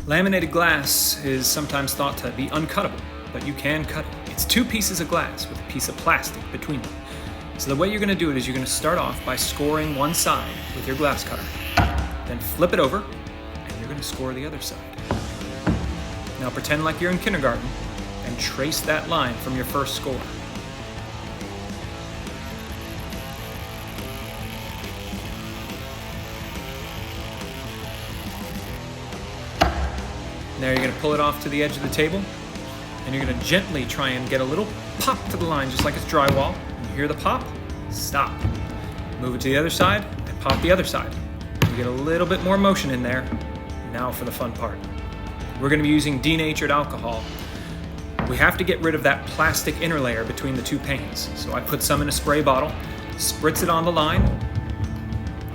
Laminated glass is sometimes thought to be uncuttable, but you can cut it. It's two pieces of glass with a piece of plastic between them. So the way you're going to do it is you're going to start off by scoring one side with your glass cutter. Then flip it over, and you're going to score the other side. Now pretend like you're in kindergarten and trace that line from your first score. Now you're going to pull it off to the edge of the table, and you're going to gently try and get a little pop to the line, just like it's drywall. When you hear the pop, stop. Move it to the other side, and pop the other side. You get a little bit more motion in there. Now for the fun part. We're going to be using denatured alcohol. We have to get rid of that plastic inner layer between the two panes. So I put some in a spray bottle, spritz it on the line,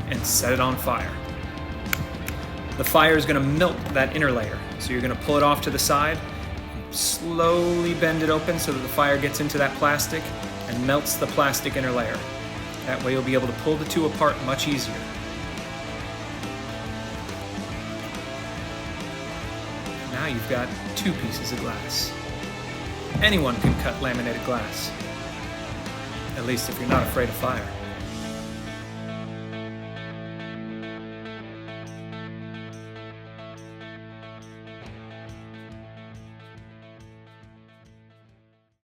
and set it on fire. The fire is going to melt that inner layer. So you're going to pull it off to the side, slowly bend it open so that the fire gets into that plastic and melts the plastic inner layer. That way you'll be able to pull the two apart much easier. Now you've got two pieces of glass. Anyone can cut laminated glass, at least if you're not afraid of fire.